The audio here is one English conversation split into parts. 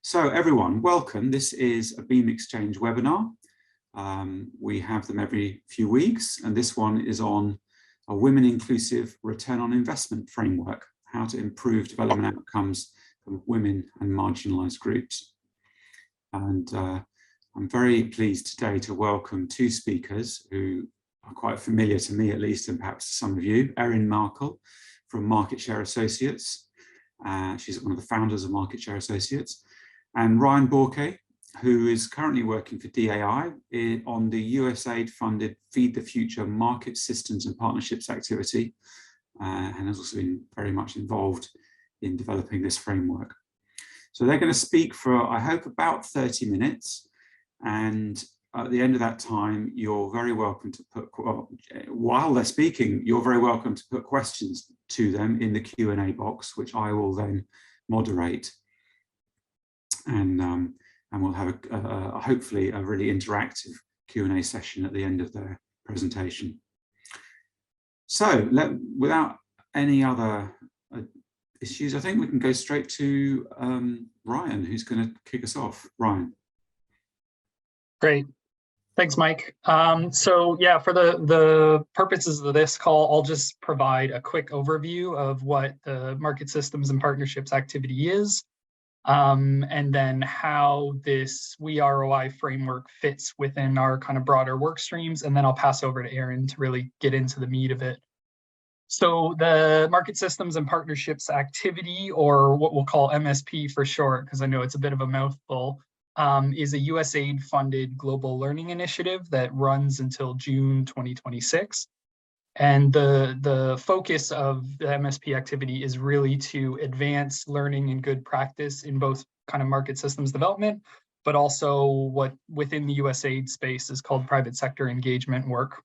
So everyone, welcome. This is a Beam Exchange webinar. We have them every few weeks, and this one is on a women inclusive return on investment framework, how to improve development outcomes for women and marginalised groups. And I'm very pleased today to welcome two speakers who are quite familiar to me, at least, and perhaps to some of you. Erin Markel from MarketShare Associates. She's one of the founders of MarketShare Associates. And Ryan Bourque, who is currently working for DAI on the USAID funded Feed the Future market systems and partnerships activity, and has also been very much involved in developing this framework. So they're going to speak for, I hope, about 30 minutes. And at the end of that time, you're very welcome to put, while they're speaking, you're very welcome to put questions to them in the Q&A box, which I will then moderate. And we'll have hopefully a really interactive Q&A session at the end of their presentation. So without any other issues, I think we can go straight to Ryan, who's going to kick us off. Ryan. Great. Thanks, Mike. So yeah, for the purposes of this call, I'll just provide a quick overview of what the market systems and partnerships activity is. And then how this WI-ROI framework fits within our kind of broader work streams. And then I'll pass over to Erin to really get into the meat of it. So the market systems and partnerships activity, or what we'll call MSP for short, because I know it's a bit of a mouthful, is a USAID funded global learning initiative that runs until June 2026. And the focus of the MSP activity is really to advance learning and good practice in both kind of market systems development, but also what within the USAID space is called private sector engagement work.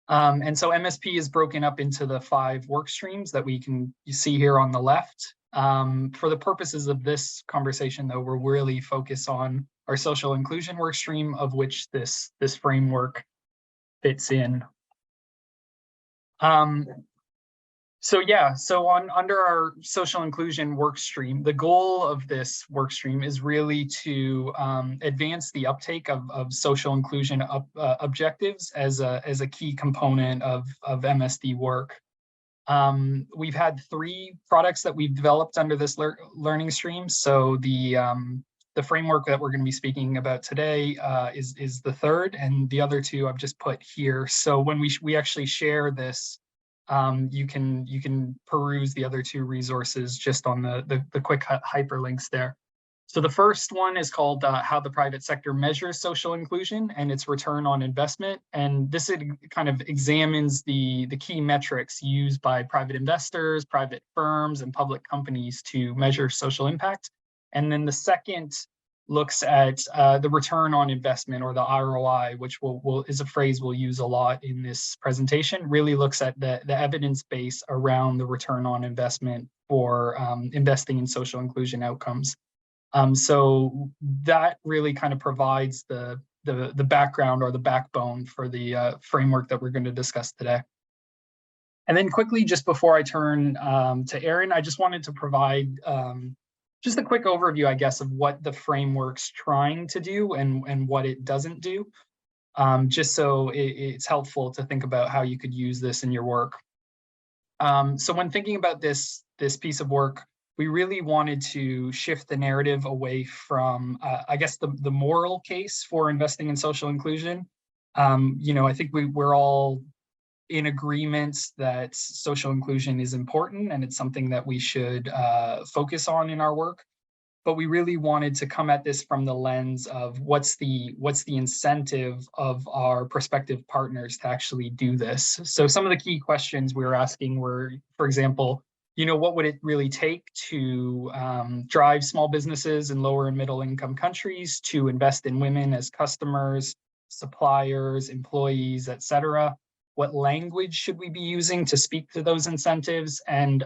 And so MSP is broken up into the 5 work streams that you see here on the left. For the purposes of this conversation, though, we're really focused on our social inclusion work stream, of which this framework fits in. So under our social inclusion work stream, the goal of this work stream is really to advance the uptake of social inclusion objectives as a key component of MSD work. We've had 3 products that we've developed under this learning stream. So the framework that we're going to be speaking about today is the 3rd, and the other 2 I've just put here. So when we actually share this, you can peruse the other 2 resources just on the quick hyperlinks there. So the first one is called How the Private Sector Measures Social Inclusion and its Return on Investment. And this kind of examines the key metrics used by private investors, private firms, and public companies to measure social impact. And then the second looks at the return on investment, or the ROI, which is a phrase we'll use a lot in this presentation, really looks at the evidence base around the return on investment for investing in social inclusion outcomes. So that really kind of provides the background or the backbone for the framework that we're going to discuss today. And then quickly, just before I turn to Erin, I just wanted to provide just a quick overview, I guess, of what the framework's trying to do and what it doesn't do, just so it's helpful to think about how you could use this in your work. So when thinking about this piece of work, we really wanted to shift the narrative away from, I guess, the moral case for investing in social inclusion. I think we're all in agreement that social inclusion is important and it's something that we should focus on in our work. But we really wanted to come at this from the lens of what's the incentive of our prospective partners to actually do this. So some of the key questions we were asking were, for example, what would it really take to drive small businesses in lower and middle income countries to invest in women as customers, suppliers, employees, etc.? What language should we be using to speak to those incentives? And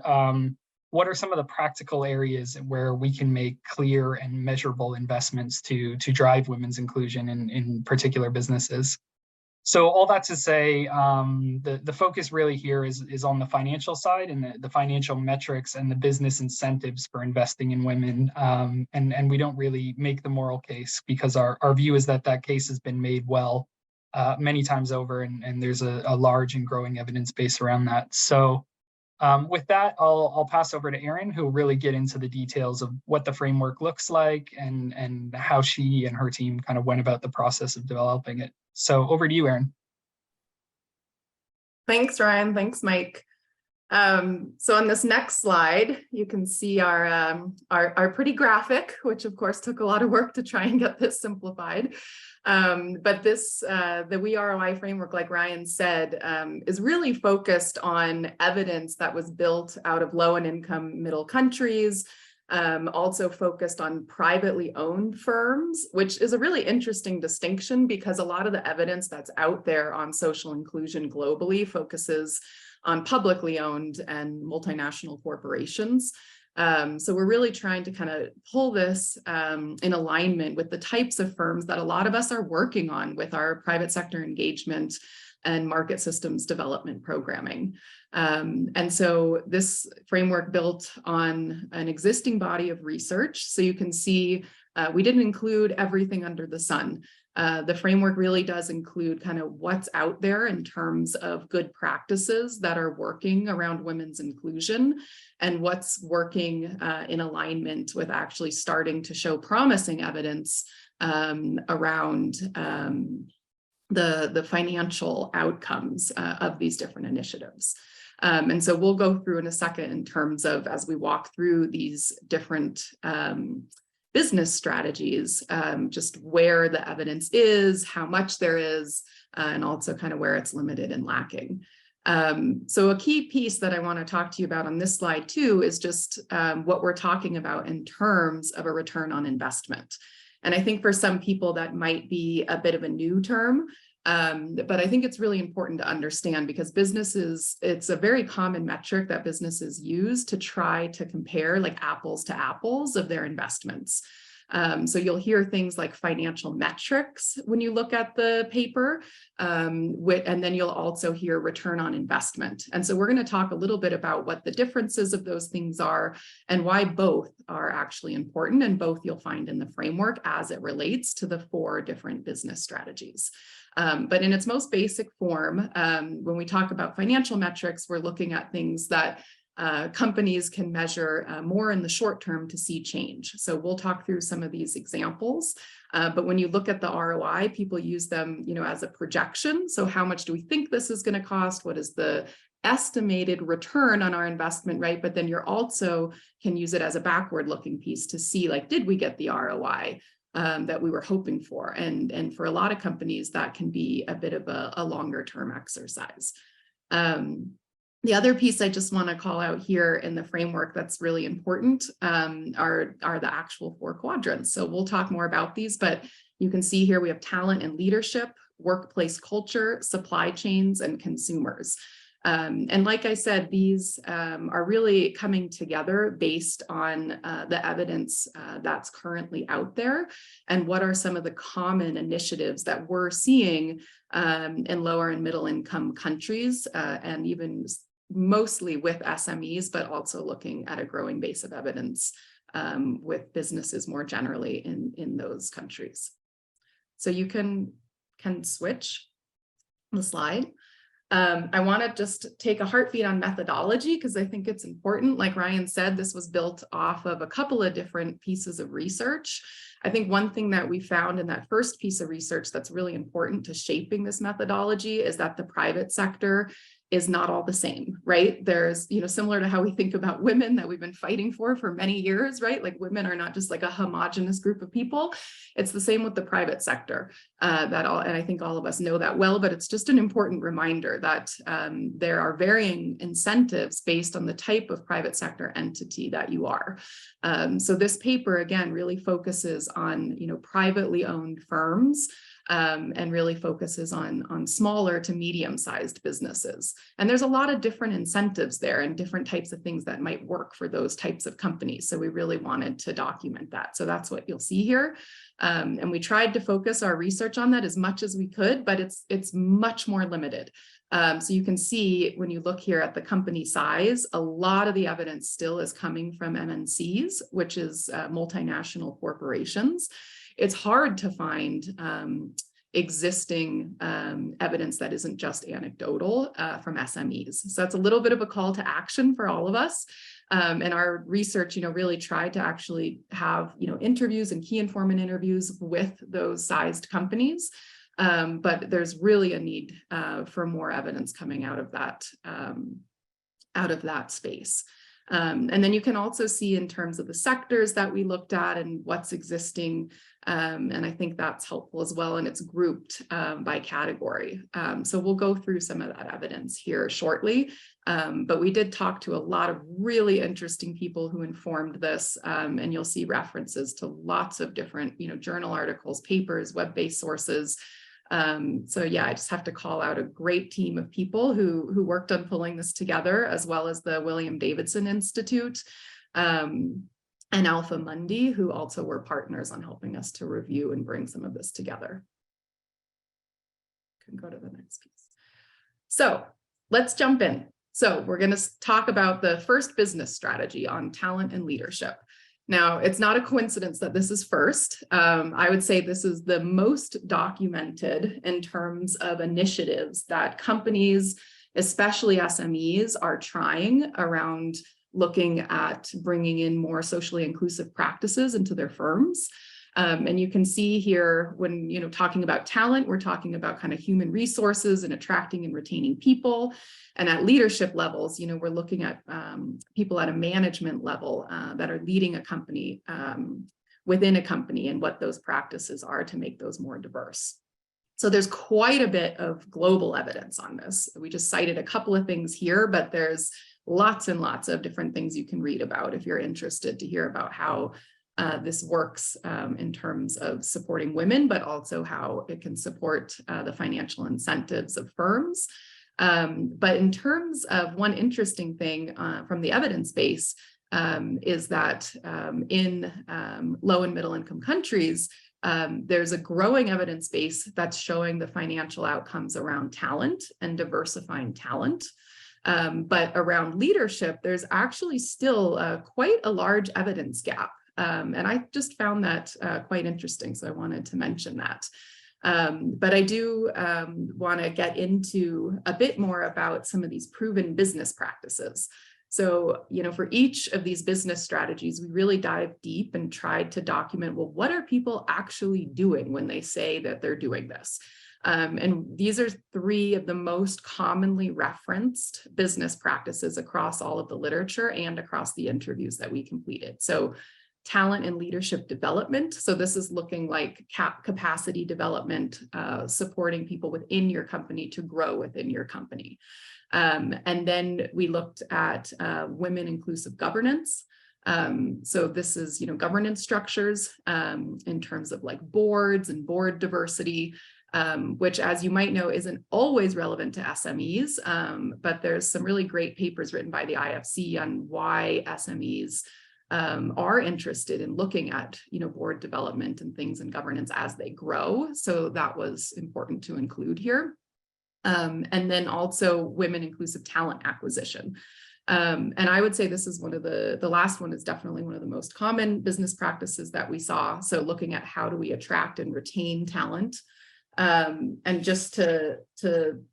what are some of the practical areas where we can make clear and measurable investments to drive women's inclusion in particular businesses? So all that to say, the focus really here is on the financial side and the financial metrics and the business incentives for investing in women. And we don't really make the moral case, because our view is that that case has been made well many times over, and there's a large and growing evidence base around that. So with that, I'll pass over to Erin, who will really get into the details of what the framework looks like and how she and her team kind of went about the process of developing it. So over to you, Erin. Thanks, Ryan. Thanks, Mike. So on this next slide, you can see our pretty graphic, which of course took a lot of work to try and get this simplified. But this, the WI-ROI framework, like Ryan said, is really focused on evidence that was built out of low and income middle countries, also focused on privately owned firms, which is a really interesting distinction, because a lot of the evidence that's out there on social inclusion globally focuses on publicly owned and multinational corporations. So we're really trying to kind of pull this in alignment with the types of firms that a lot of us are working on with our private sector engagement and market systems development programming. And so this framework built on an existing body of research. So you can see we didn't include everything under the sun. The framework really does include kind of what's out there in terms of good practices that are working around women's inclusion, and what's working in alignment with actually starting to show promising evidence around the financial outcomes of these different initiatives. And so we'll go through in a second in terms of, as we walk through these different business strategies, just where the evidence is, how much there is, and also kind of where it's limited and lacking. So a key piece that I want to talk to you about on this slide too is just what we're talking about in terms of a return on investment. And I think for some people that might be a bit of a new term, but I think it's really important to understand, because businesses, it's a very common metric that businesses use to try to compare like apples to apples of their investments. So you'll hear things like financial metrics when you look at the paper, and then you'll also hear return on investment. And so we're going to talk a little bit about what the differences of those things are and why both are actually important, and both you'll find in the framework as it relates to the 4 different business strategies. But in its most basic form, when we talk about financial metrics, we're looking at things that companies can measure more in the short term to see change. So we'll talk through some of these examples. But when you look at the ROI, people use them, as a projection. So how much do we think this is going to cost? What is the estimated return on our investment, right? But then you're also can use it as a backward looking piece to see, like, did we get the ROI that we were hoping for? And for a lot of companies, that can be a bit of a longer term exercise. The other piece I just want to call out here in the framework that's really important are the actual 4 quadrants. So we'll talk more about these, but you can see here we have talent and leadership, workplace culture, supply chains, and consumers. And like I said, these are really coming together based on the evidence that's currently out there, and what are some of the common initiatives that we're seeing in lower and middle income countries, and even mostly with SMEs, but also looking at a growing base of evidence with businesses more generally in those countries. So you can switch the slide. I want to just take a heartbeat on methodology, because I think it's important. Like Ryan said, this was built off of a couple of different pieces of research. I think one thing that we found in that first piece of research that's really important to shaping this methodology is that the private sector is not all the same, right? There's, similar to how we think about women that we've been fighting for many years, right? Like women are not just like a homogenous group of people. It's the same with the private sector, and I think all of us know that well, but it's just an important reminder that there are varying incentives based on the type of private sector entity that you are. So this paper, again, really focuses on, privately owned firms and really focuses on smaller to medium-sized businesses. And there's a lot of different incentives there and different types of things that might work for those types of companies. So we really wanted to document that. So that's what you'll see here. And we tried to focus our research on that as much as we could, but it's much more limited. So you can see when you look here at the company size, a lot of the evidence still is coming from MNCs, which is multinational corporations. It's hard to find existing evidence that isn't just anecdotal from SMEs. So that's a little bit of a call to action for all of us. And our research, really tried to actually have, interviews and key informant interviews with those sized companies. But there's really a need for more evidence coming out of that space. And then you can also see in terms of the sectors that we looked at and what's existing. And I think that's helpful as well. And it's grouped by category. So we'll go through some of that evidence here shortly. But we did talk to a lot of really interesting people who informed this. And you'll see references to lots of different, journal articles, papers, web-based sources. So yeah, I just have to call out a great team of people who worked on pulling this together, as well as the William Davidson Institute and Alpha Mundi, who also were partners on helping us to review and bring some of this together. Can go to the next piece. So let's jump in. So we're going to talk about the first business strategy on talent and leadership. Now, it's not a coincidence that this is first. I would say this is the most documented in terms of initiatives that companies, especially SMEs, are trying around looking at bringing in more socially inclusive practices into their firms. And you can see here when, talking about talent, we're talking about kind of human resources and attracting and retaining people. And at leadership levels, we're looking at people at a management level that are leading a company within a company and what those practices are to make those more diverse. So there's quite a bit of global evidence on this. We just cited a couple of things here, but there's lots and lots of different things you can read about if you're interested to hear about how this works in terms of supporting women, but also how it can support the financial incentives of firms. But in terms of one interesting thing from the evidence base is that in low and middle income countries, there's a growing evidence base that's showing the financial outcomes around talent and diversifying talent. But around leadership, there's actually still quite a large evidence gap. And I just found that quite interesting, so I wanted to mention that. But I do want to get into a bit more about some of these proven business practices. So, for each of these business strategies, we really dive deep and tried to document, well, what are people actually doing when they say that they're doing this? And these are three of the most commonly referenced business practices across all of the literature and across the interviews that we completed. So talent and leadership development. So this is looking like capacity development, supporting people within your company to grow within your company. And then we looked at women inclusive governance. So this is, governance structures in terms of like boards and board diversity, which, as you might know, isn't always relevant to SMEs, but there's some really great papers written by the IFC on why SMEs are interested in looking at, board development and things in governance as they grow. So that was important to include here. And then also women inclusive talent acquisition. And I would say this is one of the last one is definitely one of the most common business practices that we saw. So looking at how do we attract and retain talent. And just to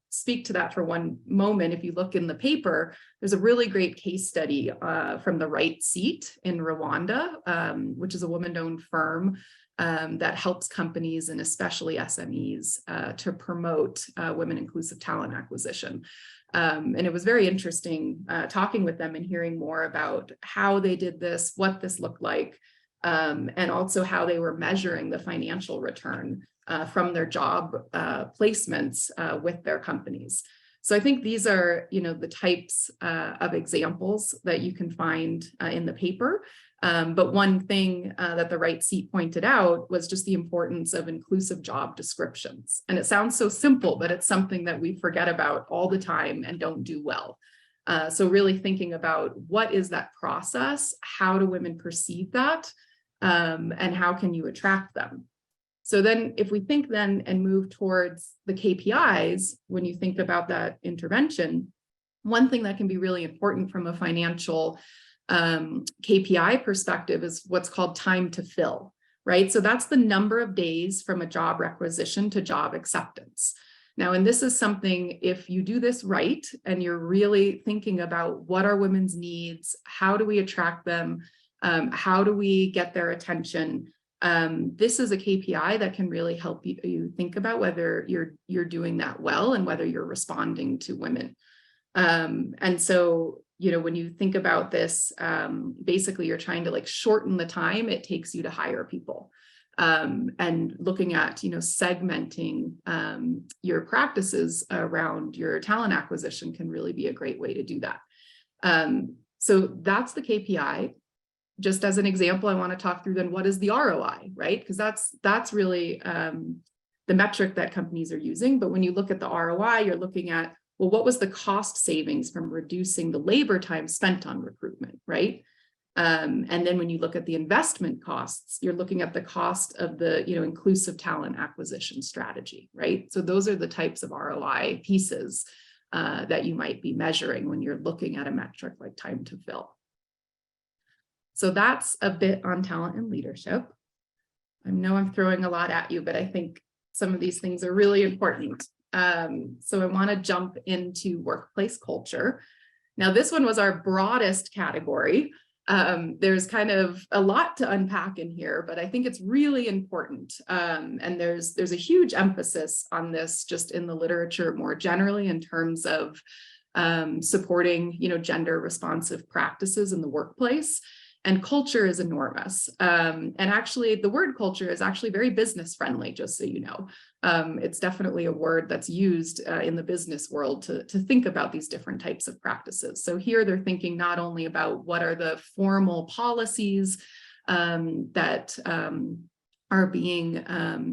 speak to that for one moment, if you look in the paper, there's a really great case study from the Right Seat in Rwanda, which is a woman-owned firm that helps companies and especially SMEs to promote women inclusive talent acquisition. And it was very interesting talking with them and hearing more about how they did this, what this looked like, and also how they were measuring the financial return from their job placements with their companies. So I think these are, the types of examples that you can find in the paper. But one thing that the right seat pointed out was just the importance of inclusive job descriptions. And it sounds so simple, but it's something that we forget about all the time and don't do well. So really thinking about what is that process? How do women perceive that? And how can you attract them? So then if we think then and move towards the KPIs, when you think about that intervention, one thing that can be really important from a financial KPI perspective is what's called time to fill, right? So that's the number of days from a job requisition to job acceptance. Now, and this is something, if you do this right, and you're really thinking about what are women's needs, how do we attract them, how do we get their attention, this is a KPI that can really help you think about whether you're doing that well and whether you're responding to women. And so, you know, when you think about this, basically you're trying to like shorten the time it takes you to hire people. And looking at, you know, segmenting your practices around your talent acquisition can really be a great way to do that. So that's the KPI. Just as an example, I want to talk through then what is the ROI, right? Because that's really the metric that companies are using. But when you look at the ROI, you're looking at, well, what was the cost savings from reducing the labor time spent on recruitment, right? And then when you look at the investment costs, you're looking at the cost of the, you know, inclusive talent acquisition strategy, right? So those are the types of ROI pieces that you might be measuring when you're looking at a metric like time to fill. So that's a bit on talent and leadership. I know I'm throwing a lot at you, but I think some of these things are really important. So I want to jump into workplace culture. Now, this one was our broadest category. There's kind of a lot to unpack in here, but I think it's really important. And there's a huge emphasis on this just in the literature more generally in terms of supporting, you know, gender responsive practices in the workplace. And culture is enormous. And actually, the word culture is actually very business friendly, just so you know. It's definitely a word that's used in the business world to think about these different types of practices. So here they're thinking not only about what are the formal policies that are being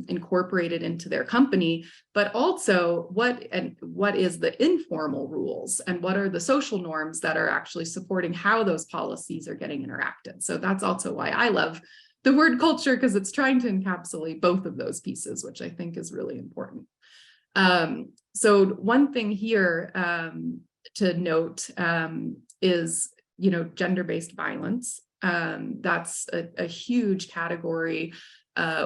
incorporated into their company, but also what is the informal rules and what are the social norms that are actually supporting how those policies are getting interacted. So that's also why I love the word culture, because it's trying to encapsulate both of those pieces, which I think is really important. So one thing here to note is, you know, gender-based violence. That's a huge category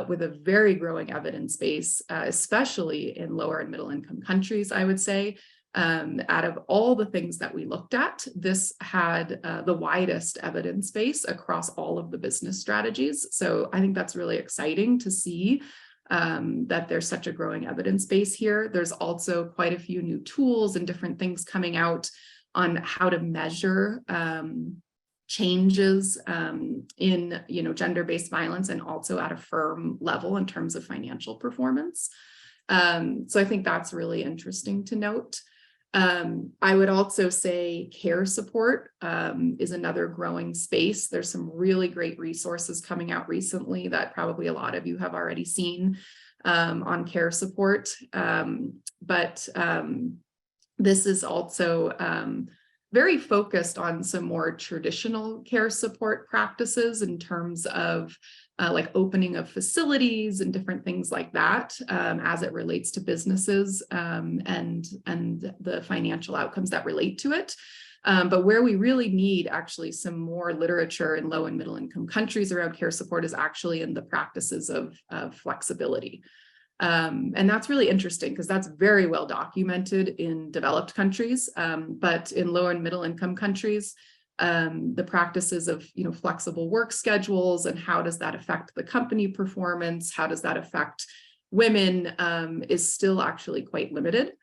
with a very growing evidence base, especially in lower and middle income countries, I would say. Out of all the things that we looked at, this had the widest evidence base across all of the business strategies. So I think that's really exciting to see that there's such a growing evidence base here. There's also quite a few new tools and different things coming out on how to measure changes in, you know, gender-based violence and also at a firm level in terms of financial performance. So I think that's really interesting to note. I would also say care support is another growing space. There's some really great resources coming out recently that probably a lot of you have already seen on care support. But this is also very focused on some more traditional care support practices in terms of like opening of facilities and different things like that as it relates to businesses and the financial outcomes that relate to it. But where we really need actually some more literature in low and middle income countries around care support is actually in the practices of flexibility. And that's really interesting because that's very well documented in developed countries, but in low and middle income countries, the practices of, you know, flexible work schedules and how does that affect the company performance, how does that affect women, is still actually quite limited.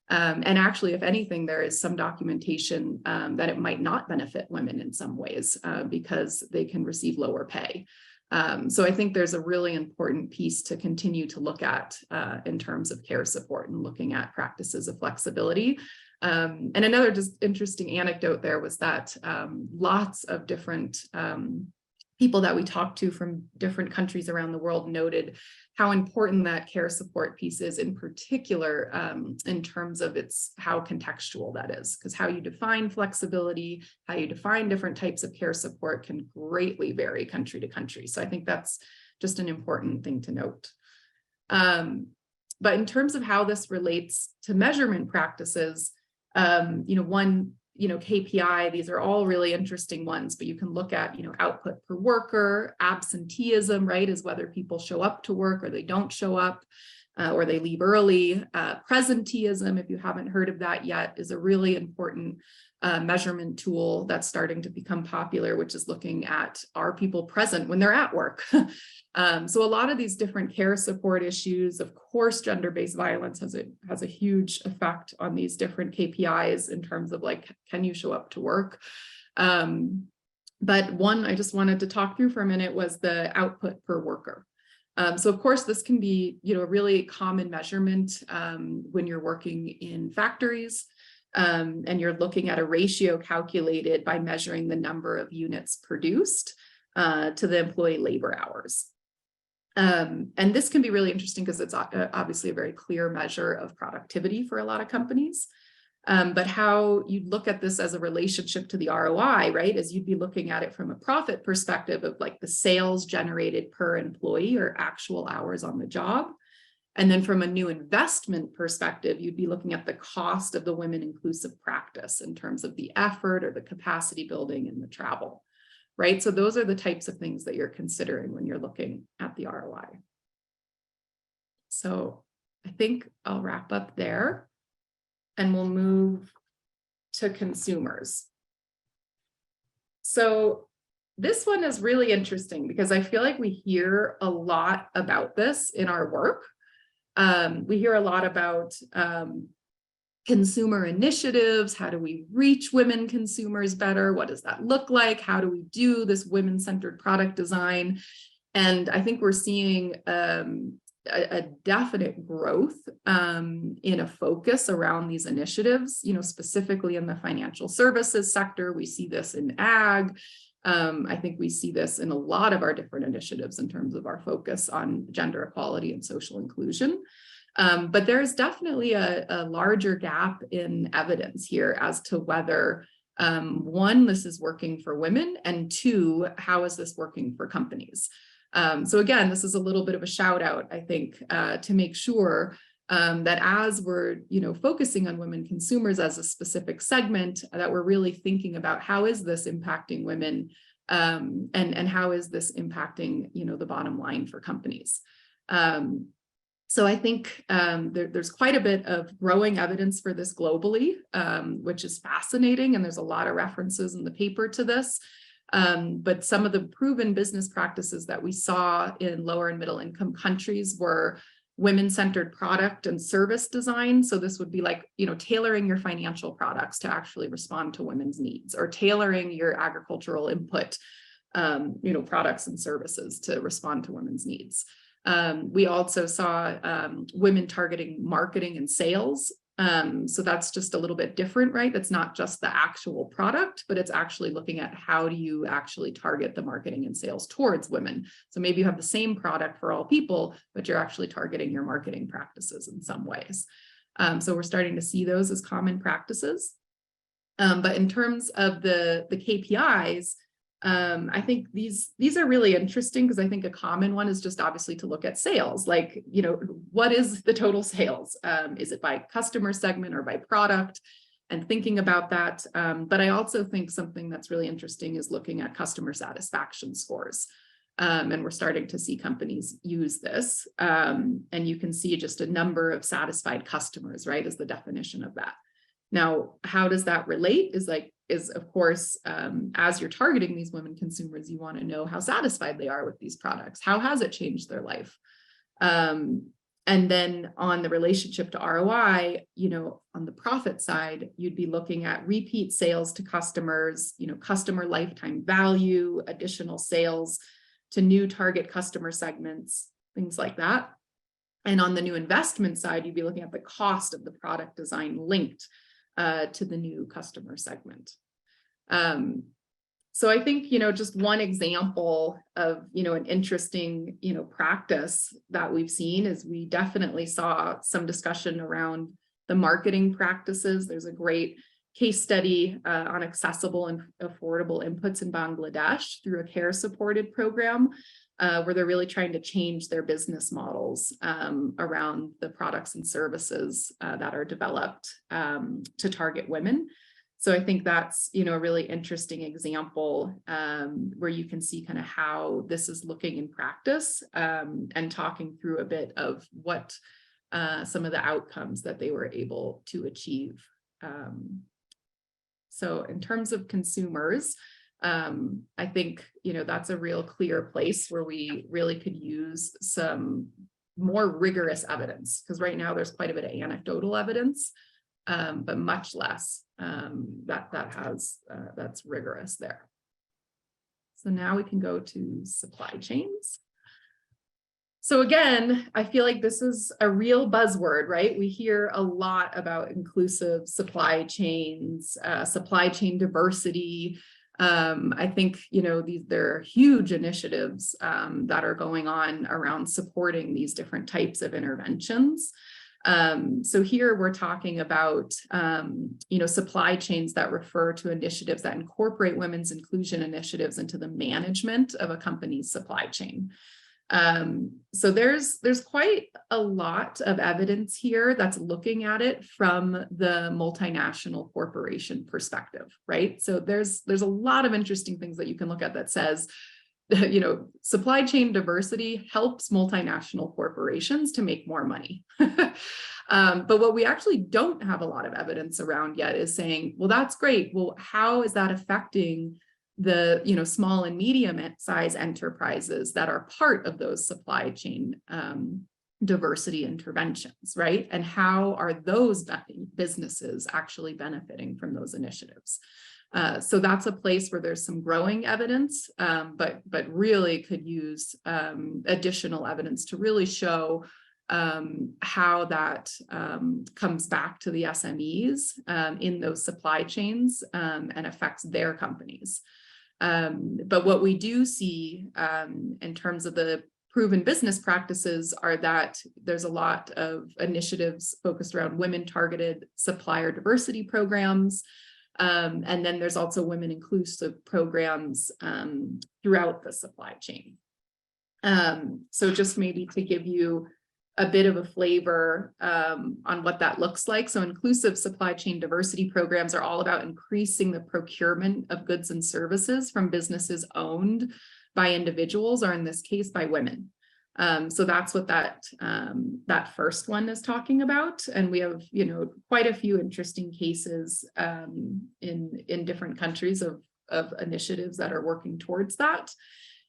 And actually, if anything, there is some documentation that it might not benefit women in some ways because they can receive lower pay. So I think there's a really important piece to continue to look at in terms of care support and looking at practices of flexibility. And another just interesting anecdote there was that lots of different people that we talked to from different countries around the world noted how important that care support piece is, in particular, in terms of how contextual that is, because how you define flexibility, how you define different types of care support can greatly vary country to country. So I think that's just an important thing to note. But in terms of how this relates to measurement practices, one KPI, these are all really interesting ones, but you can look at, output per worker, absenteeism, right, is whether people show up to work or they don't show up, or they leave early. Presenteeism, if you haven't heard of that yet, is a really important measurement tool that's starting to become popular, which is looking at, are people present when they're at work? So a lot of these different care support issues, of course, gender-based violence has a huge effect on these different KPIs in terms of like, can you show up to work? But one I just wanted to talk through for a minute was the output per worker. So of course, this can be, a really common measurement when you're working in factories. And you're looking at a ratio calculated by measuring the number of units produced to the employee labor hours. And this can be really interesting because it's obviously a very clear measure of productivity for a lot of companies. But how you'd look at this as a relationship to the ROI, right, is you'd be looking at it from a profit perspective of like the sales generated per employee or actual hours on the job. And then from a new investment perspective, you'd be looking at the cost of the women inclusive practice in terms of the effort or the capacity building and the travel, right? So those are the types of things that you're considering when you're looking at the ROI. So I think I'll wrap up there and we'll move to consumers. So this one is really interesting because I feel like we hear a lot about this in our work. We hear a lot about consumer initiatives. How do we reach women consumers better? What does that look like? How do we do this women-centered product design? And I think we're seeing a definite growth in a focus around these initiatives, specifically in the financial services sector. We see this in ag. I think we see this in a lot of our different initiatives in terms of our focus on gender equality and social inclusion. But there's definitely a larger gap in evidence here as to whether, one, this is working for women, and two, how is this working for companies? So again, this is a little bit of a shout out, I think, to make sure that as we're, focusing on women consumers as a specific segment, that we're really thinking about how is this impacting women, and how is this impacting, the bottom line for companies. So I think there's quite a bit of growing evidence for this globally, which is fascinating, and there's a lot of references in the paper to this. But some of the proven business practices that we saw in lower and middle income countries were women-centered product and service design. So this would be like, tailoring your financial products to actually respond to women's needs, or tailoring your agricultural input, products and services to respond to women's needs. We also saw women targeting marketing and sales. So that's just a little bit different, right? That's not just the actual product, but it's actually looking at how do you actually target the marketing and sales towards women. So maybe you have the same product for all people, but you're actually targeting your marketing practices in some ways. So we're starting to see those as common practices. But in terms of the KPIs, I think these are really interesting because I think a common one is just obviously to look at sales, like, what is the total sales? Is it by customer segment or by product? And thinking about that. But I also think something that's really interesting is looking at customer satisfaction scores. And we're starting to see companies use this. And you can see just a number of satisfied customers, right, is the definition of that. Now, how does that relate is of course, as you're targeting these women consumers, you want to know how satisfied they are with these products. How has it changed their life? And then on the relationship to ROI, on the profit side, you'd be looking at repeat sales to customers, customer lifetime value, additional sales to new target customer segments, things like that. And on the new investment side, you'd be looking at the cost of the product design linked to the new customer segment. So I think, just one example of, an interesting, practice that we've seen is we definitely saw some discussion around the marketing practices. There's a great case study on accessible and affordable inputs in Bangladesh through a care supported program where they're really trying to change their business models around the products and services that are developed to target women. So I think that's, a really interesting example where you can see kind of how this is looking in practice and talking through a bit of what some of the outcomes that they were able to achieve. So in terms of consumers, I think, that's a real clear place where we really could use some more rigorous evidence, because right now there's quite a bit of anecdotal evidence, but much less that's rigorous there. So now we can go to supply chains. So again, I feel like this is a real buzzword, right? We hear a lot about inclusive supply chains, supply chain diversity. I think, there are huge initiatives that are going on around supporting these different types of interventions. So here we're talking about, supply chains that refer to initiatives that incorporate women's inclusion initiatives into the management of a company's supply chain. So there's quite a lot of evidence here that's looking at it from the multinational corporation perspective, right? So there's a lot of interesting things that you can look at that says, supply chain diversity helps multinational corporations to make more money. But what we actually don't have a lot of evidence around yet is saying, well, that's great. Well, how is that affecting the small and medium size enterprises that are part of those supply chain diversity interventions, right? And how are those businesses actually benefiting from those initiatives? So that's a place where there's some growing evidence, but really could use additional evidence to really show how that comes back to the SMEs in those supply chains and affects their companies. But what we do see in terms of the proven business practices are that there's a lot of initiatives focused around women targeted supplier diversity programs. And then there's also women inclusive programs throughout the supply chain. So just maybe to give you a bit of a flavor on what that looks like. So inclusive supply chain diversity programs are all about increasing the procurement of goods and services from businesses owned by individuals, or in this case, by women. So that's what that first one is talking about. And we have, quite a few interesting cases in different countries of initiatives that are working towards that.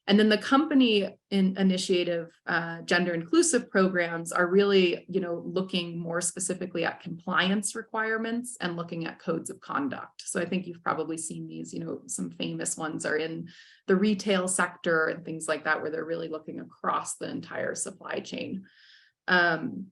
And then the company initiative gender inclusive programs are really, looking more specifically at compliance requirements and looking at codes of conduct. So I think you've probably seen these, some famous ones are in the retail sector and things like that, where they're really looking across the entire supply chain. And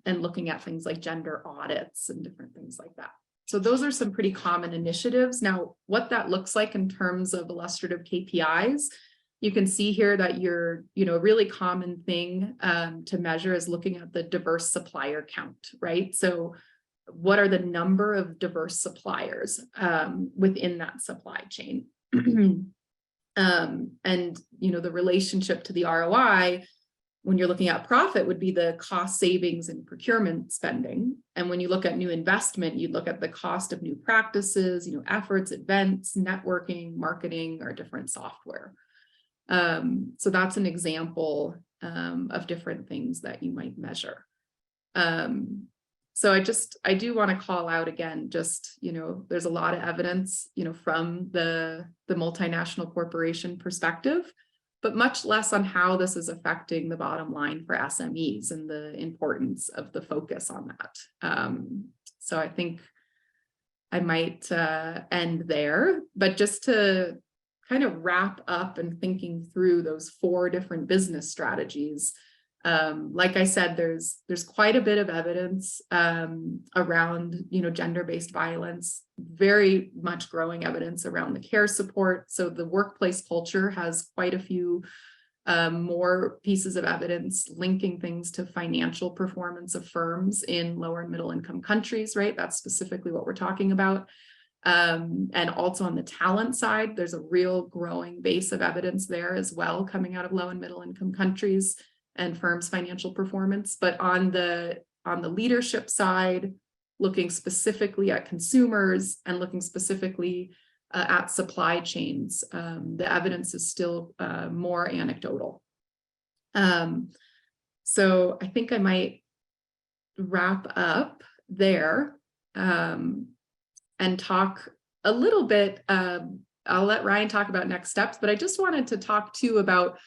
looking at things like gender audits and different things like that. So those are some pretty common initiatives. Now, what that looks like in terms of illustrative KPIs, you can see here that a really common thing to measure is looking at the diverse supplier count, right? So what are the number of diverse suppliers within that supply chain? And, the relationship to the ROI, when you're looking at profit, would be the cost savings and procurement spending. And when you look at new investment, you'd look at the cost of new practices, efforts, events, networking, marketing, or different software. So that's an example of different things that you might measure. So I do want to call out again, there's a lot of evidence, from the multinational corporation perspective, but much less on how this is affecting the bottom line for SMEs and the importance of the focus on that. So I think I might end there, but just to kind of wrap up and thinking through those 4 different business strategies, Like I said, there's quite a bit of evidence around, gender-based violence, very much growing evidence around the care support. So the workplace culture has quite a few more pieces of evidence linking things to financial performance of firms in lower and middle income countries, right? That's specifically what we're talking about. And also on the talent side, there's a real growing base of evidence there as well, coming out of low and middle income countries and firms' financial performance. But on the leadership side, looking specifically at consumers and looking specifically at supply chains, the evidence is still more anecdotal. So I think I might wrap up there and talk a little bit. I'll let Ryan talk about next steps, but I just wanted to talk too about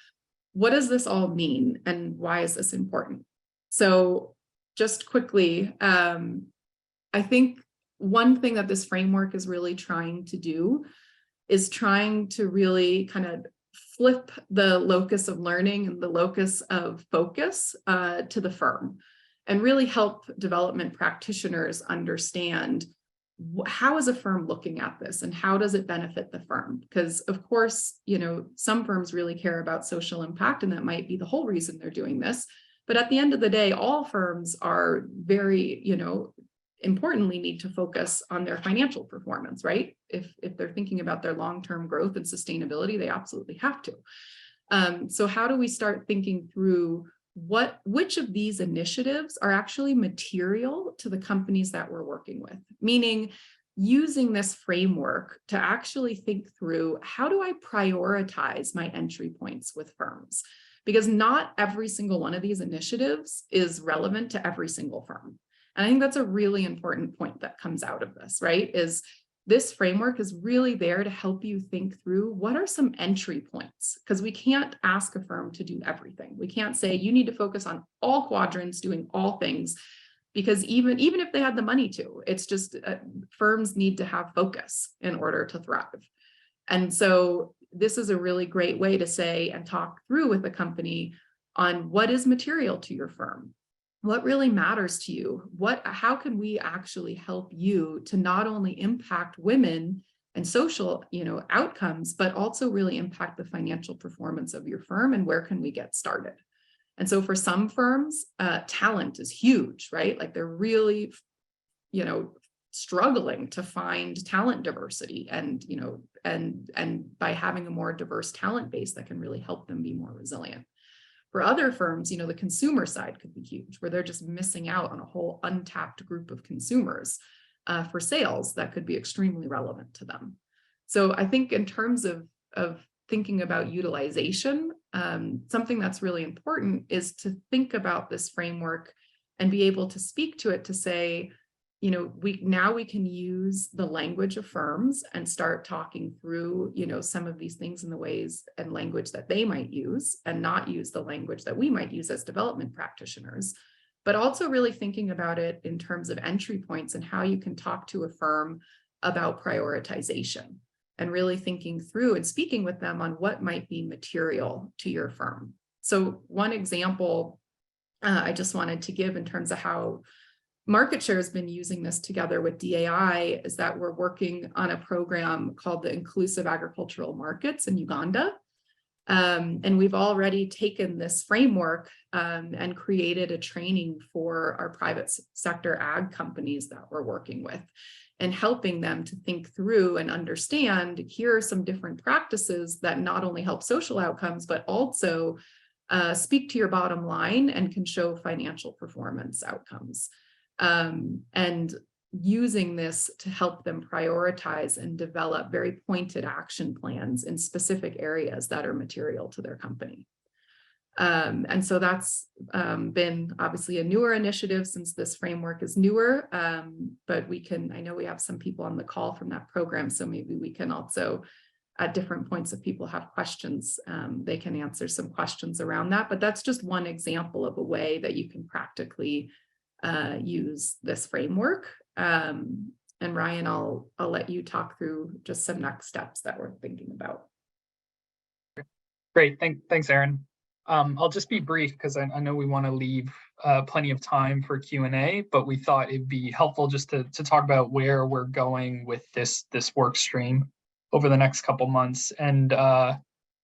what does this all mean and why is this important? So just quickly, I think one thing that this framework is really trying to do is trying to really kind of flip the locus of learning and the locus of focus to the firm, and really help development practitioners understand how is a firm looking at this and how does it benefit the firm? Because of course, some firms really care about social impact, and that might be the whole reason they're doing this. But at the end of the day, all firms are very, importantly need to focus on their financial performance, right? If they're thinking about their long-term growth and sustainability, they absolutely have to. So how do we start thinking through which of these initiatives are actually material to the companies that we're working with? Meaning using this framework to actually think through, how do I prioritize my entry points with firms? Because not every single one of these initiatives is relevant to every single firm. And I think that's a really important point that comes out of this, right? Is this framework is really there to help you think through what are some entry points, because we can't ask a firm to do everything. We can't say you need to focus on all quadrants, doing all things, because even if they had the money to, it's just firms need to have focus in order to thrive. And so this is a really great way to say and talk through with a company on what is material to your firm. What really matters to you? How can we actually help you to not only impact women and social, outcomes, but also really impact the financial performance of your firm, and where can we get started? And so for some firms, talent is huge, right? Like they're really, struggling to find talent diversity, and, and by having a more diverse talent base that can really help them be more resilient. For other firms, the consumer side could be huge, where they're just missing out on a whole untapped group of consumers for sales that could be extremely relevant to them. So I think in terms of thinking about utilization, something that's really important is to think about this framework and be able to speak to it to say, we can use the language of firms and start talking through, some of these things in the ways and language that they might use, and not use the language that we might use as development practitioners, but also really thinking about it in terms of entry points and how you can talk to a firm about prioritization, and really thinking through and speaking with them on what might be material to your firm. So one example I just wanted to give in terms of how MarketShare has been using this together with DAI is that we're working on a program called the Inclusive Agricultural Markets in Uganda. And we've already taken this framework and created a training for our private sector ag companies that we're working with, and helping them to think through and understand, here are some different practices that not only help social outcomes, but also speak to your bottom line and can show financial performance outcomes. And using this to help them prioritize and develop very pointed action plans in specific areas that are material to their company. And so that's been obviously a newer initiative since this framework is newer, but I know we have some people on the call from that program, so maybe we can also, at different points, if people have questions, they can answer some questions around that. But that's just one example of a way that you can practically use this framework. And Ryan, I'll let you talk through just some next steps that we're thinking about. Great, thanks, Erin. I'll just be brief because I know we want to leave plenty of time for Q&A, but we thought it'd be helpful just to talk about where we're going with this work stream over the next couple months. And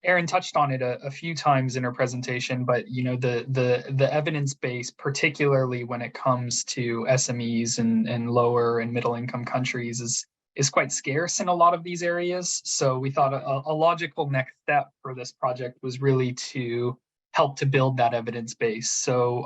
Erin touched on it a few times in her presentation, but you know, the evidence base, particularly when it comes to SMEs and lower and middle income countries, is quite scarce in a lot of these areas. So we thought a logical next step for this project was really to help to build that evidence base. So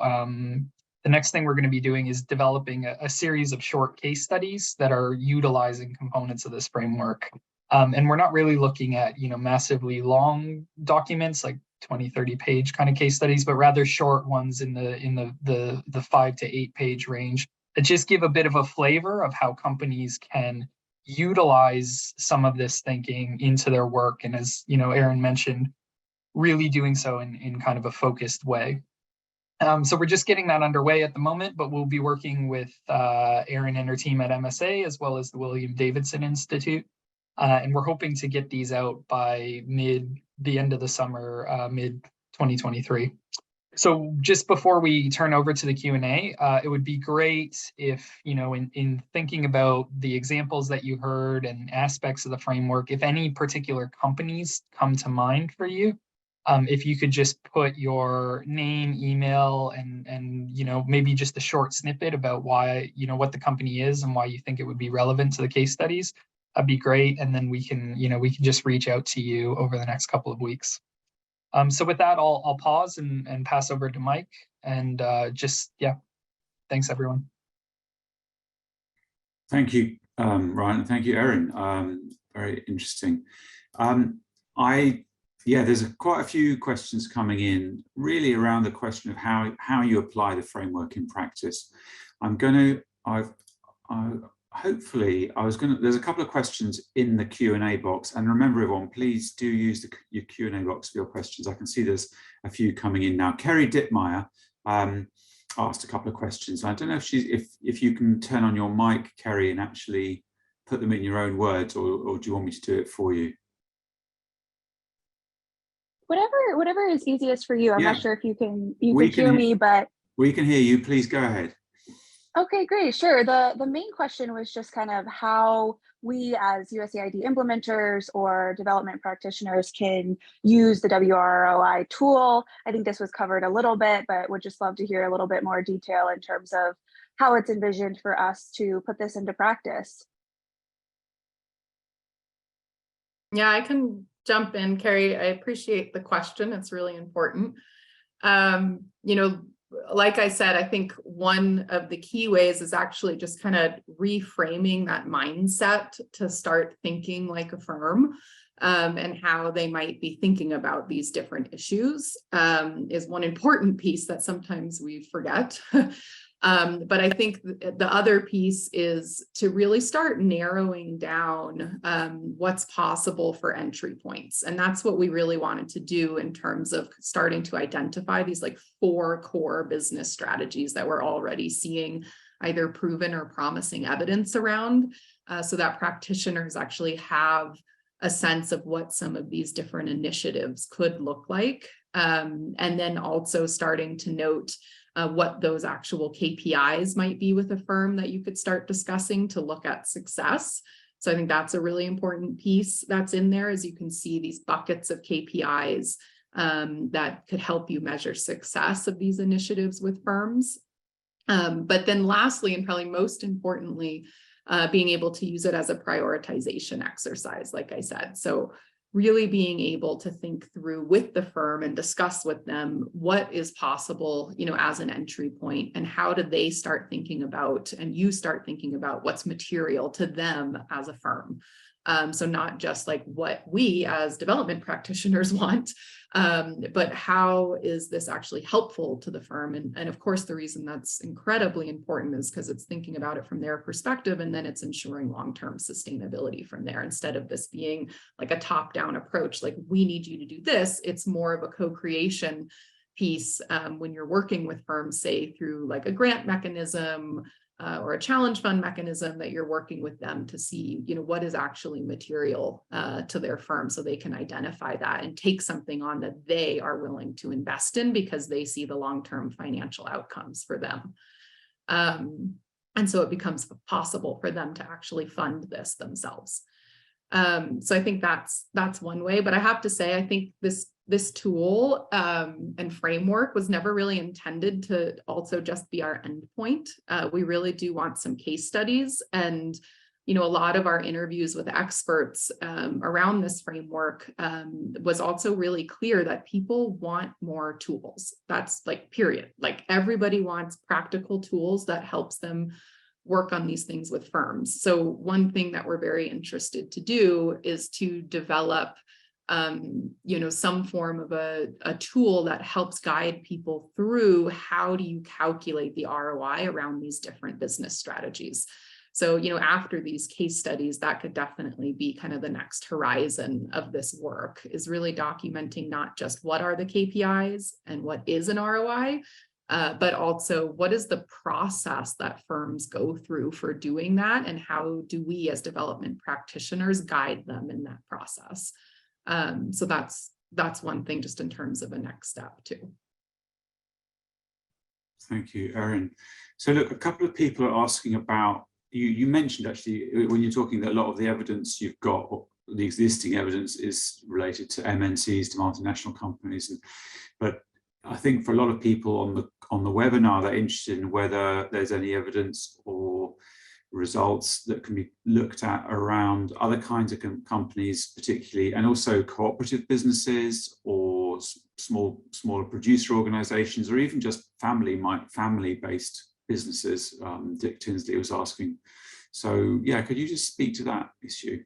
the next thing we're going to be doing is developing a series of short case studies that are utilizing components of this framework. And we're not really looking at, you know, massively long documents like 20, 30 page kind of case studies, but rather short ones in the 5 to 8 page range that just give a bit of a flavor of how companies can utilize some of this thinking into their work. And as, you know, Erin mentioned, really doing so in kind of a focused way. So we're just getting that underway at the moment, but we'll be working with Erin and her team at MSA, as well as the William Davidson Institute. And we're hoping to get these out by the end of the summer, mid 2023. So just before we turn over to the Q&A, it would be great if, you know, in thinking about the examples that you heard and aspects of the framework, if any particular companies come to mind for you, if you could just put your name, email, and you know, maybe just a short snippet about why, you know, what the company is and why you think it would be relevant to the case studies, that'd be great. And then we can just reach out to you over the next couple of weeks. So with that, I'll pause and pass over to Mike. And thanks everyone. Thank you, Ryan. Thank you, Erin. Very interesting. There's quite a few questions coming in, really around the question of how you apply the framework in practice. There's a couple of questions in the Q&A box, and remember everyone, please do use your Q&A box for your questions. I can see there's a few coming in now. Kerry Dittmeyer asked a couple of questions. I don't know if you can turn on your mic, Kerry, and actually put them in your own words, or do you want me to do it for you? Whatever is easiest for you. I'm not sure if you can hear me, but we can hear you. Please go ahead. Okay, great. Sure. The main question was just kind of how we as USAID implementers or development practitioners can use the WIROI tool. I think this was covered a little bit, but would just love to hear a little bit more detail in terms of how it's envisioned for us to put this into practice. Yeah, I can jump in, Carrie. I appreciate the question. It's really important. You know, like I said, I think one of the key ways is actually just kind of reframing that mindset to start thinking like a firm, and how they might be thinking about these different issues is one important piece that sometimes we forget. But I think the other piece is to really start narrowing down what's possible for entry points. And that's what we really wanted to do in terms of starting to identify these like 4 core business strategies that we're already seeing either proven or promising evidence around, so that practitioners actually have a sense of what some of these different initiatives could look like. And then also starting to note what those actual KPIs might be with a firm that you could start discussing to look at success. So I think that's a really important piece that's in there, as you can see these buckets of KPIs that could help you measure success of these initiatives with firms. But then lastly, and probably most importantly, being able to use it as a prioritization exercise, like I said. So really being able to think through with the firm and discuss with them what is possible, you know, as an entry point, and how do they start thinking about, and you start thinking about what's material to them as a firm. So not just like what we as development practitioners want, but how is this actually helpful to the firm? And of course, the reason that's incredibly important is because it's thinking about it from their perspective, and then it's ensuring long-term sustainability from there, instead of this being like a top-down approach, like we need you to do this. It's more of a co-creation piece when you're working with firms, say through like a grant mechanism, or a challenge fund mechanism, that you're working with them to see, what is actually material to their firm, so they can identify that and take something on that they are willing to invest in because they see the long-term financial outcomes for them. And so it becomes possible for them to actually fund this themselves. So I think that's one way, but I have to say, I think this tool and framework was never really intended to also just be our endpoint. We really do want some case studies, and a lot of our interviews with experts around this framework was also really clear that people want more tools. That's period. Everybody wants practical tools that helps them work on these things with firms. So one thing that we're very interested to do is to develop some form of a tool that helps guide people through how do you calculate the ROI around these different business strategies. So, after these case studies, that could definitely be kind of the next horizon of this work, is really documenting not just what are the KPIs and what is an ROI, but also what is the process that firms go through for doing that, and how do we as development practitioners guide them in that process. So that's one thing just in terms of a next step too. Thank you, Erin. So look, a couple of people are asking about, you mentioned actually when you're talking that a lot of the evidence you've got, or the existing evidence, is related to MNCs, to multinational companies, but I think for a lot of people on the webinar, they're interested in whether there's any evidence or results that can be looked at around other kinds of companies, particularly, and also cooperative businesses or smaller producer organizations, or even just family-based businesses. Dick Tinsley was asking. So yeah, could you just speak to that issue?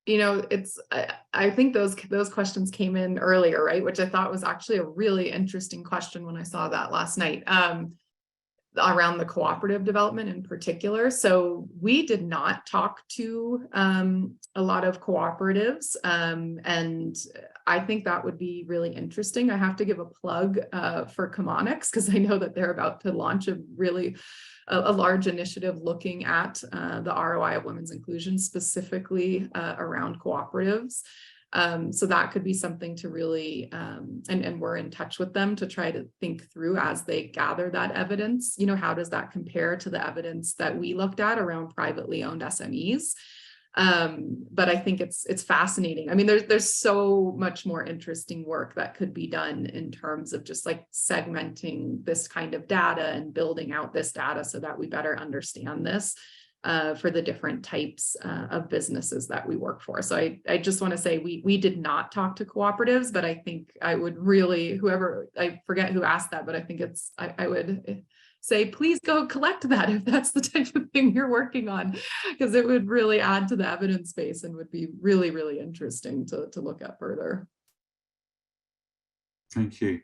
I think those questions came in earlier, right? Which I thought was actually a really interesting question when I saw that last night, around the cooperative development in particular. So we did not talk to a lot of cooperatives, and I think that would be really interesting. I have to give a plug for Chemonics, because I know that they're about to launch a large initiative looking at the ROI of women's inclusion, specifically around cooperatives. So that could be something to really, and we're in touch with them to try to think through as they gather that evidence, how does that compare to the evidence that we looked at around privately owned SMEs? But I think it's fascinating. I mean, there's so much more interesting work that could be done in terms of just segmenting this kind of data and building out this data so that we better understand this for the different types of businesses that we work for. So I just want to say we did not talk to cooperatives, but I think I would really, I forget who asked that, but I think I would say, please go collect that if that's the type of thing you're working on, because it would really add to the evidence base and would be really, really interesting to look at further. Thank you.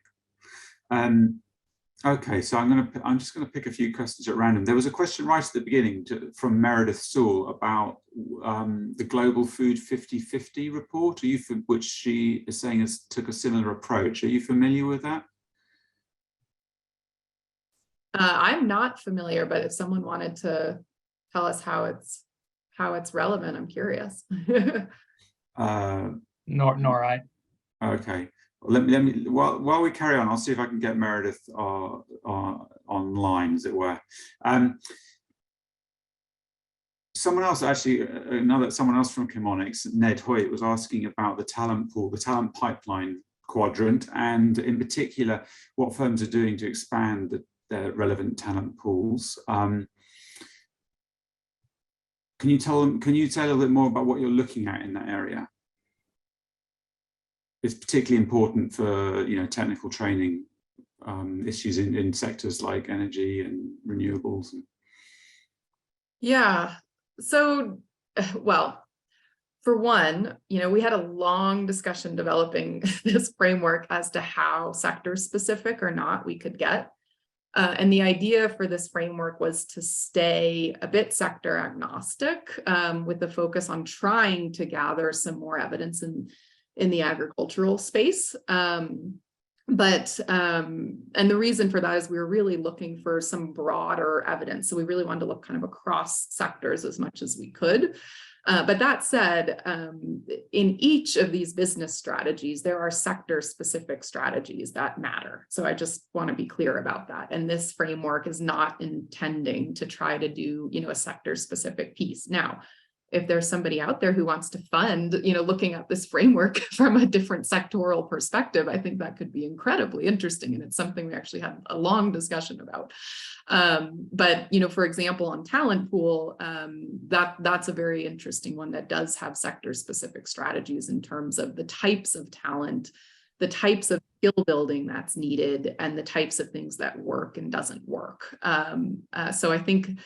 Okay, so I'm just going to pick a few questions at random. There was a question right at the beginning from Meredith Sewell about the Global Food 50/50 report, which she is saying took a similar approach. Are you familiar with that? I'm not familiar, but if someone wanted to tell us how it's relevant, I'm curious. Nor I. Okay. Let me while we carry on, I'll see if I can get Meredith online, as it were. Someone else from Chemonics, Ned Hoyt, was asking about the talent pool, the talent pipeline quadrant, and in particular, what firms are doing to expand their relevant talent pools. Can you say a little bit more about what you're looking at in that area? It's particularly important for technical training issues in sectors like energy and renewables. Yeah. So, well, for one, we had a long discussion developing this framework as to how sector specific or not we could get. And the idea for this framework was to stay a bit sector agnostic, with the focus on trying to gather some more evidence in the agricultural space. But, and the reason for that is we were really looking for some broader evidence. So we really wanted to look kind of across sectors as much as we could. But that said, in each of these business strategies, there are sector-specific strategies that matter. So I just want to be clear about that. And this framework is not intending to try to do, a sector-specific piece. Now, if there's somebody out there who wants to fund, looking at this framework from a different sectoral perspective, I think that could be incredibly interesting. And it's something we actually had a long discussion about. But, for example, on talent pool, that's a very interesting one that does have sector specific strategies in terms of the types of talent, the types of skill building that's needed, and the types of things that work and doesn't work. So I think,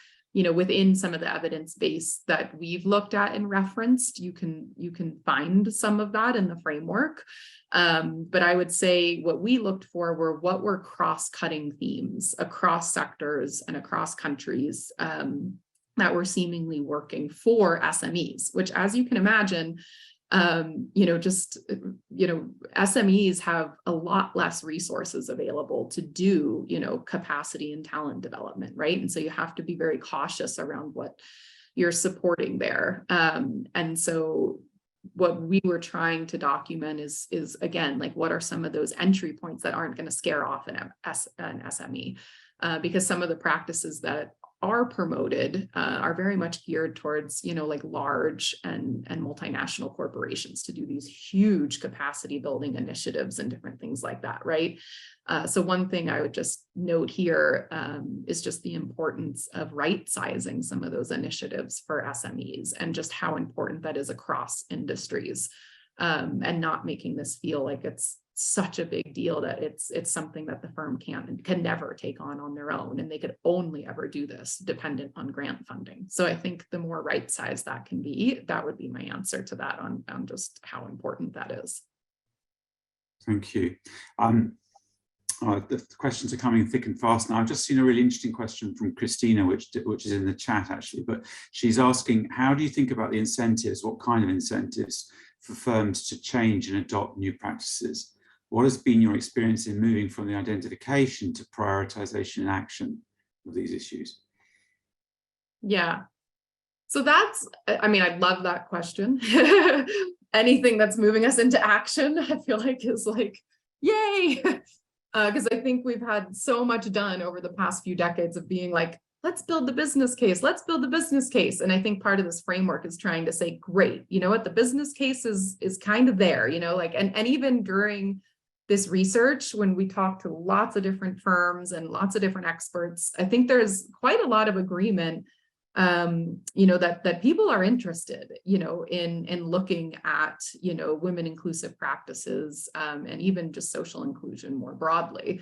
within some of the evidence base that we've looked at and referenced, you can find some of that in the framework. But I would say what we looked for were cross-cutting themes across sectors and across countries that were seemingly working for SMEs, which, as you can imagine, SMEs have a lot less resources available to do, capacity and talent development, right? And so you have to be very cautious around what you're supporting there. And so what we were trying to document is again, like, what are some of those entry points that aren't going to scare off an SME? Because some of the practices that are promoted are very much geared towards, like large and multinational corporations to do these huge capacity building initiatives and different things like that, right? So one thing I would just note here is just the importance of right sizing some of those initiatives for SMEs and just how important that is across industries, and not making this feel like it's such a big deal that it's something that the firm can never take on their own, and they could only ever do this dependent on grant funding. So I think the more right size that can be, that would be my answer to that on just how important that is. Thank you. The questions are coming thick and fast now. I've just seen a really interesting question from Christina, which is in the chat actually, but she's asking, how do you think about the incentives? What kind of incentives for firms to change and adopt new practices? What has been your experience in moving from the identification to prioritization and action of these issues? Yeah, so I love that question. Anything that's moving us into action, I feel like is like, yay. Because I think we've had so much done over the past few decades of being like, let's build the business case, let's build the business case. And I think part of this framework is trying to say, great, you know what, the business case is kind of there, and even during this research, when we talk to lots of different firms and lots of different experts, I think there's quite a lot of agreement, that people are interested, in looking at, women inclusive practices, and even just social inclusion more broadly,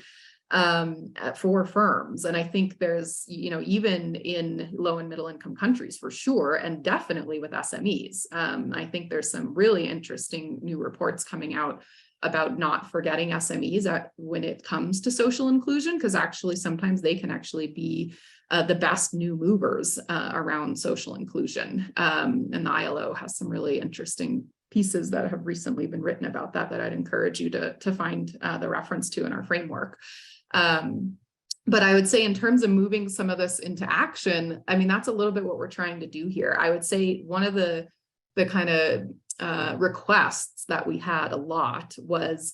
for firms. And I think there's, even in low and middle income countries for sure, and definitely with SMEs, I think there's some really interesting new reports coming out about not forgetting SMEs when it comes to social inclusion, because actually sometimes they can actually be the best new movers around social inclusion. And the ILO has some really interesting pieces that have recently been written about that I'd encourage you to find the reference to in our framework. But I would say in terms of moving some of this into action, that's a little bit what we're trying to do here. I would say one of the kind of requests that we had a lot was,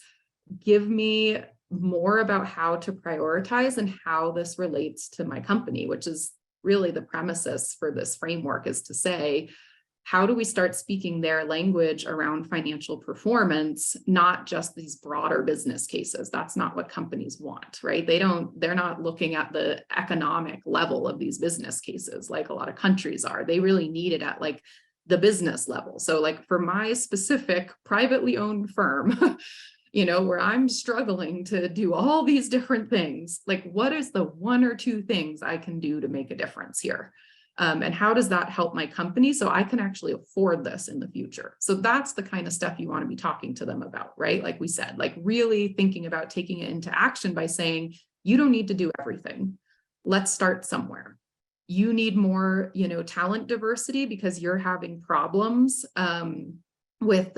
give me more about how to prioritize and how this relates to my company, which is really the premises for this framework, is to say, how do we start speaking their language around financial performance, not just these broader business cases? That's not what companies want, right? They're not looking at the economic level of these business cases like a lot of countries are. They really need it at like the business level. So like for my specific privately owned firm, where I'm struggling to do all these different things, like what is the one or two things I can do to make a difference here? And how does that help my company so I can actually afford this in the future? So that's the kind of stuff you want to be talking to them about, right? Like we said, like really thinking about taking it into action by saying, you don't need to do everything. Let's start somewhere. You need more, talent diversity because you're having problems with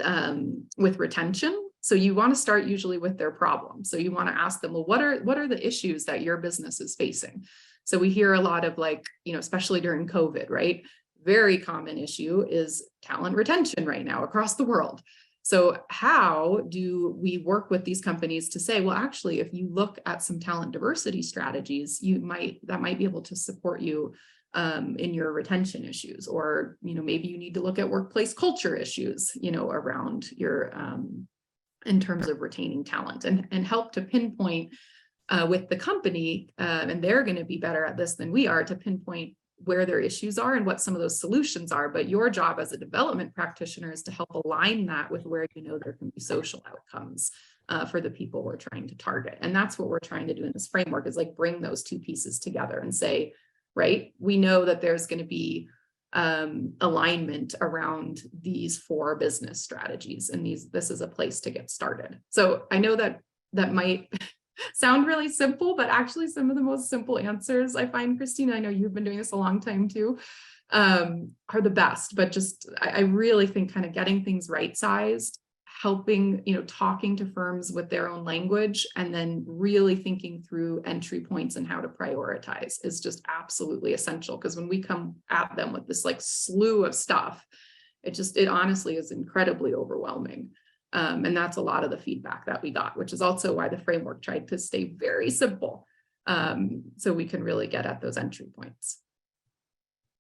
retention. So you want to start usually with their problem. So you want to ask them, well, what are the issues that your business is facing? So we hear a lot of like, especially during COVID, right? Very common issue is talent retention right now across the world. So how do we work with these companies to say, well, actually, if you look at some talent diversity strategies, that might be able to support you in your retention issues, or maybe you need to look at workplace culture issues, around your in terms of retaining talent, and help to pinpoint with the company, and they're going to be better at this than we are, to pinpoint where their issues are and what some of those solutions are. But your job as a development practitioner is to help align that with where there can be social outcomes for the people we're trying to target. And that's what we're trying to do in this framework, is like bring those two pieces together and say, right, we know that there's going to be alignment around these 4 business strategies, and this is a place to get started. So I know that might sound really simple, but actually some of the most simple answers I find, Christina, I know you've been doing this a long time too, are the best. But just, I really think kind of getting things right-sized, helping, talking to firms with their own language, and then really thinking through entry points and how to prioritize is just absolutely essential. Because when we come at them with this like slew of stuff, it honestly is incredibly overwhelming. And that's a lot of the feedback that we got, which is also why the framework tried to stay very simple, so we can really get at those entry points.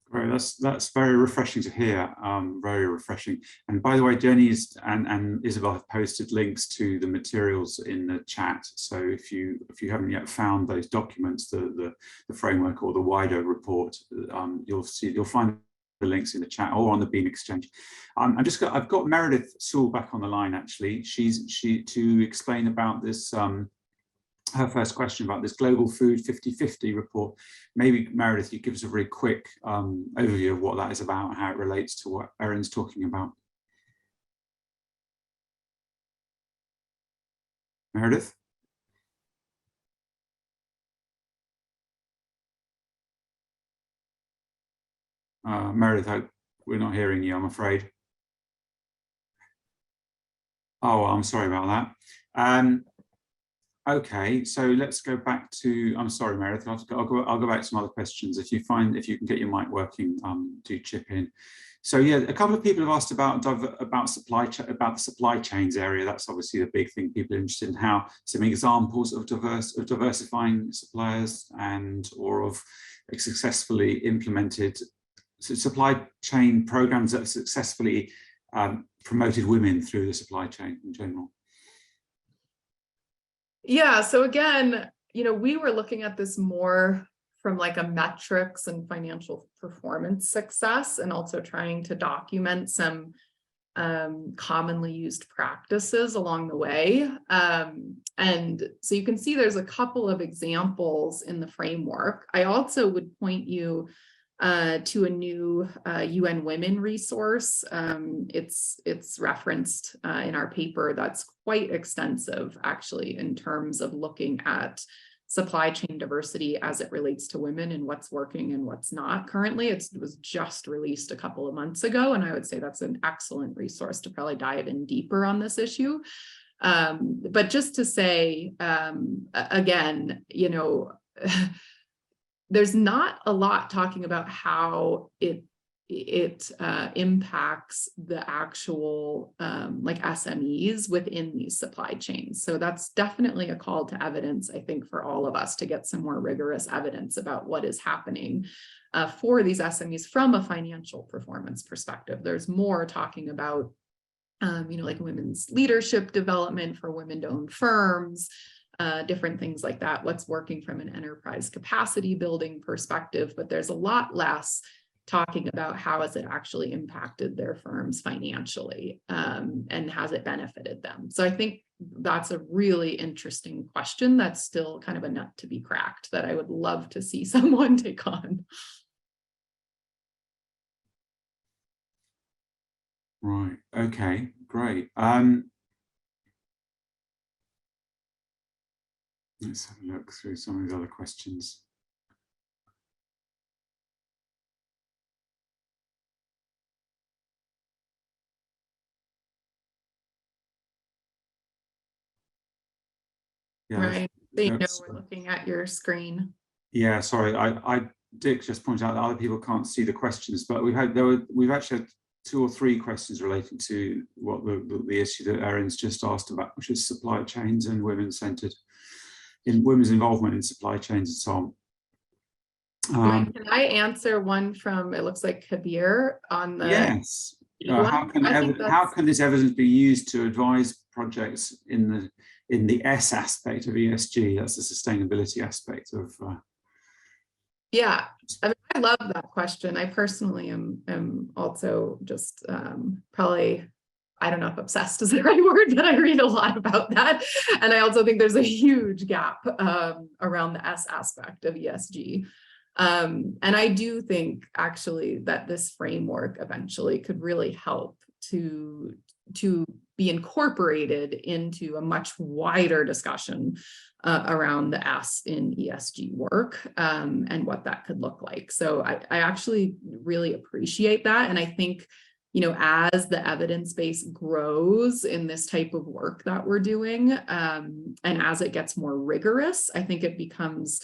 Right, that's very refreshing to hear. Very refreshing. And by the way, Jenny and Isabel have posted links to the materials in the chat. So if you haven't yet found those documents, the framework or the wider report, you'll find the links in the chat or on the Beam Exchange. I've got Meredith Sewell back on the line. Actually, to explain about this. Her first question about this Global Food 50/50 report. Maybe Meredith, you give us a very quick overview of what that is about and how it relates to what Erin's talking about. Meredith? Meredith, we're not hearing you, I'm afraid. Oh, I'm sorry about that. Okay, so let's go back to, I'm sorry, Meredith, I'll go back to some other questions. If you can get your mic working, do chip in. So yeah, a couple of people have asked about the supply chains area. That's obviously the big thing people are interested in. How some examples of diversifying suppliers or of successfully implemented supply chain programs that have successfully promoted women through the supply chain in general. Yeah, so again, we were looking at this more from like a metrics and financial performance success, and also trying to document some commonly used practices along the way. And so you can see there's a couple of examples in the framework. I also would point you to a new UN Women resource. It's referenced in our paper. That's quite extensive, actually, in terms of looking at supply chain diversity as it relates to women and what's working and what's not currently. It was just released a couple of months ago, and I would say that's an excellent resource to probably dive in deeper on this issue. But just to say, again, there's not a lot talking about how it impacts the actual like SMEs within these supply chains. So that's definitely a call to evidence, I think, for all of us to get some more rigorous evidence about what is happening for these SMEs from a financial performance perspective. There's more talking about, like women's leadership development for women-owned firms, different things like that, what's working from an enterprise capacity building perspective, but there's a lot less talking about how has it actually impacted their firms financially, and has it benefited them. So I think that's a really interesting question that's still kind of a nut to be cracked that I would love to see someone take on. Right, okay, great. Let's have a look through some of these other questions. Yeah, Right. They know that's, we're looking at your screen. yeah, sorry, Dick just pointed out that other people can't see the questions, but we've actually had 2 or 3 questions relating to what the issue that Erin's just asked about, which is supply chains and women's involvement in supply chains and so on. Can I answer one from, it looks like Kabir on the Yes. How can this evidence be used to advise projects in the S aspect of ESG? That's the sustainability aspect of. Yeah, I mean, I love that question. I personally am also just probably, I don't know if obsessed is the right word, but I read a lot about that. And I also think there's a huge gap around the S aspect of ESG. And I do think actually that this framework eventually could really help to be incorporated into a much wider discussion around the S in ESG work and what that could look like. So I actually really appreciate that. And I think, you know, as the evidence base grows in this type of work that we're doing, and as it gets more rigorous, I think it becomes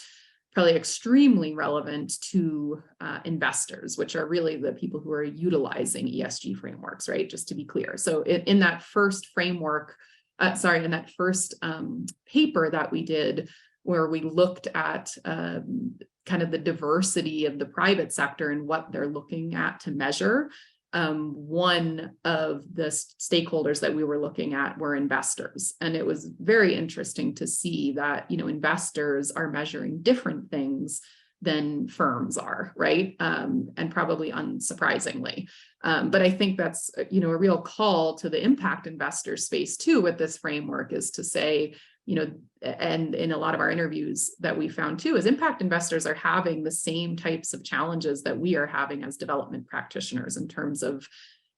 probably extremely relevant to investors, which are really the people who are utilizing ESG frameworks, right? Just to be clear. So in that first framework, in that first paper that we did, where we looked at kind of the diversity of the private sector and what they're looking at to measure, one of the stakeholders that we were looking at were investors. And it was very interesting to see that, you know, investors are measuring different things than firms are, right? And probably unsurprisingly. But I think that's, you know, a real call to the impact investor space too with this framework, is to say, you know, and in a lot of our interviews that we found too, is impact investors are having the same types of challenges that we are having as development practitioners in terms of,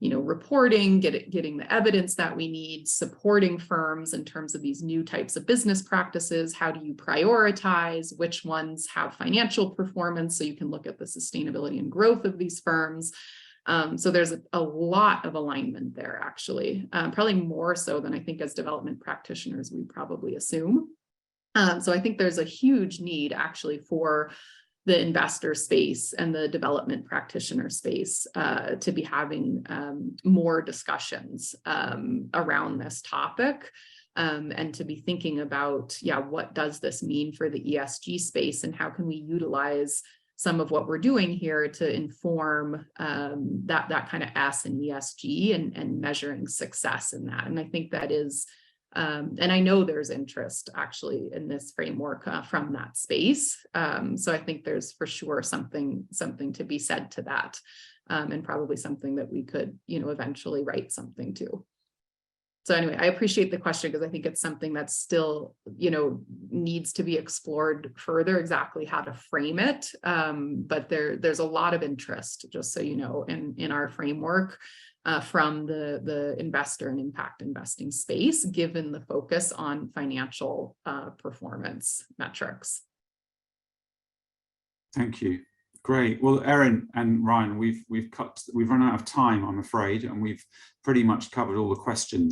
you know, reporting, getting the evidence that we need, supporting firms in terms of these new types of business practices. How do you prioritize which ones have financial performance so you can look at the sustainability and growth of these firms? So there's a lot of alignment there, actually, probably more so than I think as development practitioners we probably assume. So I think there's a huge need actually for the investor space and the development practitioner space to be having more discussions around this topic. And to be thinking about, yeah, what does this mean for the ESG space, and how can we utilize some of what we're doing here to inform that kind of S in ESG and measuring success in that. And I think that is, and I know there's interest actually in this framework from that space. So I think there's for sure something to be said to that, and probably something that we could, you know, eventually write something to. So anyway, I appreciate the question because I think it's something that still, you know, needs to be explored further, exactly how to frame it. But there's a lot of interest, just so you know, in our framework from the investor and impact investing space, given the focus on financial performance metrics. Thank you. Great. Well, Erin and Ryan, we've run out of time, I'm afraid, and we've pretty much covered all the questions.